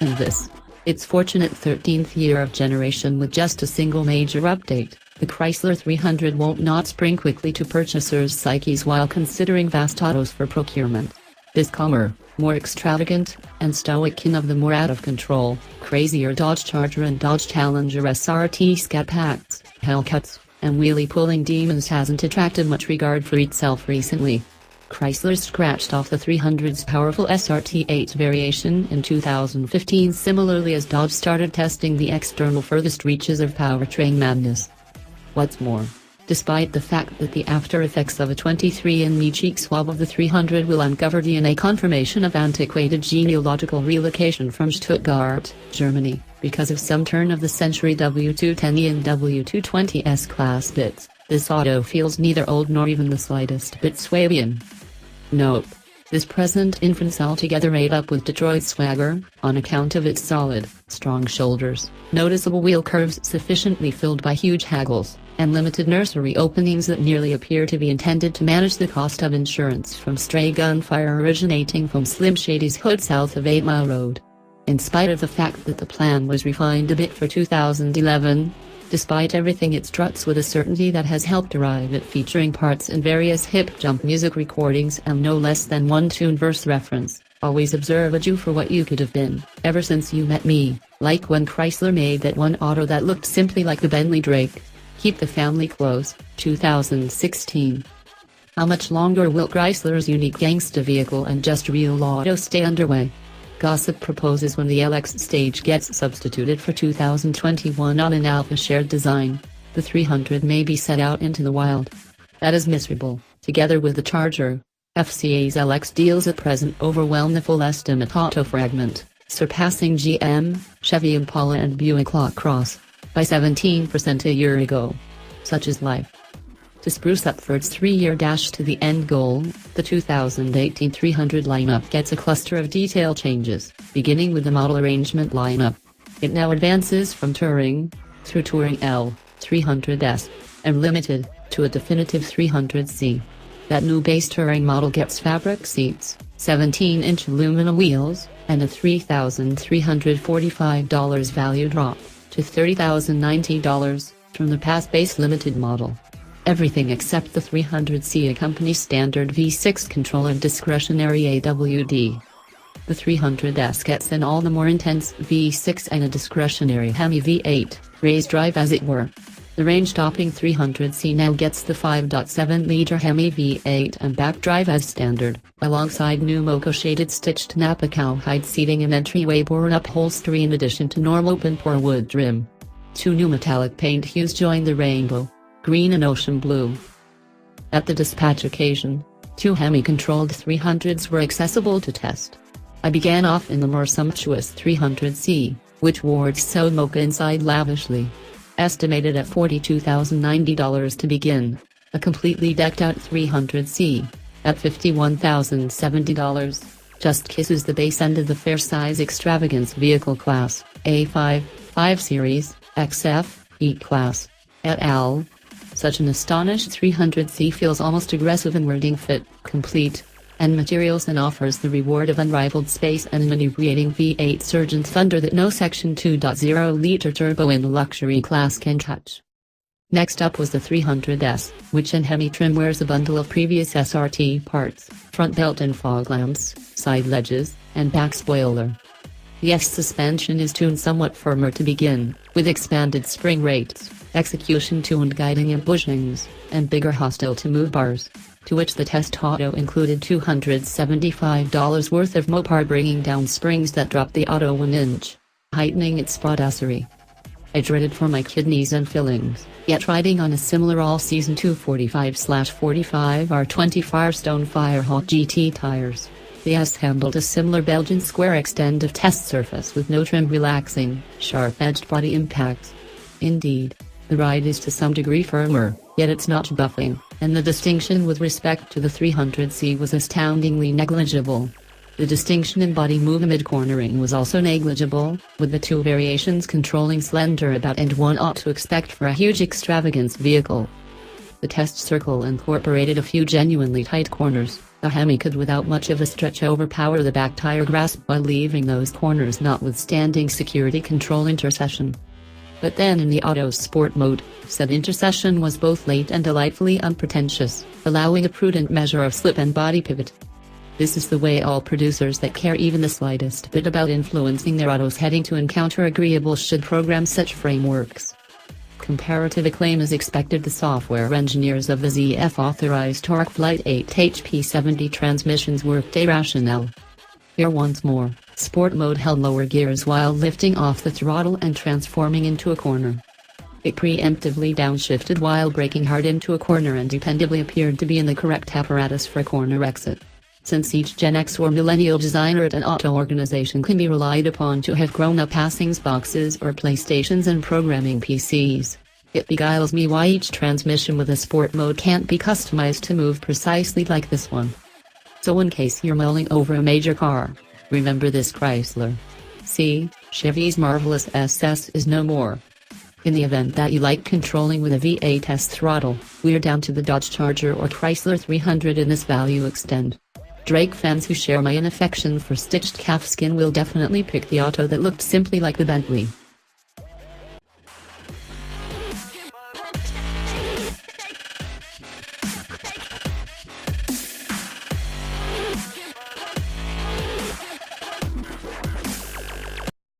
And this. Its fortunate 13th year of generation with just a single major update, the Chrysler 300 won't not spring quickly to purchasers' psyches while considering vast autos for procurement. This calmer, more extravagant, and stoic kin of the more out-of-control, crazier Dodge Charger and Dodge Challenger SRT scat packs, Hellcats, and wheelie-pulling demons hasn't attracted much regard for itself recently. Chrysler scratched off the 300's powerful SRT8 variation in 2015 similarly as Dodge started testing the external furthest reaches of powertrain madness. What's more, despite the fact that the after effects of a 23andMe cheek swab of the 300 will uncover DNA confirmation of antiquated genealogical relocation from Stuttgart, Germany, because of some turn-of-the-century W210E and W220 S-Class bits, this auto feels neither old nor even the slightest bit Swabian. Nope. This present infant's altogether made up with Detroit swagger, on account of its solid, strong shoulders, noticeable wheel curves sufficiently filled by huge haggles, and limited nursery openings that nearly appear to be intended to manage the cost of insurance from stray gunfire originating from Slim Shady's hood south of 8 Mile Road. In spite of the fact that the plan was refined a bit for 2011, despite everything it struts with a certainty that has helped arrive at featuring parts in various hip-jump music recordings and no less than one tune-verse reference, always observe a Jew for what you could have been, ever since you met me, like when Chrysler made that one auto that looked simply like the Bentley Drake. Keep the family close, 2016. How much longer will Chrysler's unique gangsta vehicle and just real auto stay underway? Gossip proposes when the LX stage gets substituted for 2021 on an Alpha shared design, the 300 may be set out into the wild. That is miserable, together with the Charger. FCA's LX deals at present overwhelm the full estimate auto fragment, surpassing GM, Chevy Impala and Buick LaCrosse by 17% a year ago. Such is life. To spruce up for its 3-year dash to the end goal, the 2018 300 lineup gets a cluster of detail changes, beginning with the model arrangement lineup. It now advances from Touring, through Touring L, 300S, and Limited, to a definitive 300C. That new base Touring model gets fabric seats, 17-inch aluminum wheels, and a $3,345 value drop, to $30,090, from the past base Limited model. Everything except the 300C accompanies standard V6 control and discretionary AWD. The 300S gets an all the more intense V6 and a discretionary Hemi V8, raised drive as it were. The range-topping 300C now gets the 5.7-liter Hemi V8 and back drive as standard, alongside new mocha-shaded stitched Napa cowhide seating and entryway-borne upholstery in addition to normal open-pore wood trim. 2 new metallic paint hues join the rainbow, green and ocean blue. At the dispatch occasion, 2 Hemi-controlled 300s were accessible to test. I began off in the more sumptuous 300C, which wore its sewed mocha inside lavishly. Estimated at $42,090 to begin, a completely decked-out 300C, at $51,070, just kisses the base end of the fair-size extravagance vehicle class, A5, 5 Series, XF, E-Class, et al. Such an astonished 300C feels almost aggressive in wording fit, complete, and materials and offers the reward of unrivaled space and an inebriating V8 surgent thunder that no Section 2.0-liter turbo in the luxury class can touch. Next up was the 300S, which in Hemi trim wears a bundle of previous SRT parts, front belt and fog lamps, side ledges, and back spoiler. The S suspension is tuned somewhat firmer to begin, with expanded spring rates, execution-tuned guiding and bushings, and bigger hostile-to-move bars, to which the test auto included $275 worth of Mopar, bringing down springs that dropped the auto 1 inch, heightening its spodassery. I dreaded for my kidneys and fillings, yet riding on a similar all-season 245/45 R20 Firestone Firehawk GT tires, the S handled a similar Belgian square extend of test surface with no trim, relaxing, sharp-edged body impacts. Indeed, the ride is to some degree firmer, yet it's not buffing, and the distinction with respect to the 300C was astoundingly negligible. The distinction in body move amid cornering was also negligible, with the 2 variations controlling slender about and one ought to expect for a huge extravagance vehicle. The test circle incorporated a few genuinely tight corners, The Hemi could without much of a stretch overpower the back tire grasp while leaving those corners notwithstanding security control intercession. But then in the Auto's sport mode, said intercession was both late and delightfully unpretentious, allowing a prudent measure of slip and body pivot. This is the way all producers that care even the slightest bit about influencing their autos heading to encounter agreeable should program such frameworks. Comparative acclaim is expected. The software engineers of the ZF authorized torque flight 8 HP 70 transmissions worked a rationale. Here once more, sport mode held lower gears while lifting off the throttle and transforming into a corner. It preemptively downshifted while braking hard into a corner and dependably appeared to be in the correct apparatus for a corner exit. Since each Gen X or millennial designer at an auto organization can be relied upon to have grown up passings boxes or PlayStations and programming PCs, it beguiles me why each transmission with a sport mode can't be customized to move precisely like this one. So in case you're mulling over a major car, remember this Chrysler. See, Chevy's marvelous SS is no more. In the event that you like controlling with a V8's throttle, we're down to the Dodge Charger or Chrysler 300 in this value extend. Drake fans who share my affection for stitched calfskin will definitely pick the auto that looked simply like the Bentley.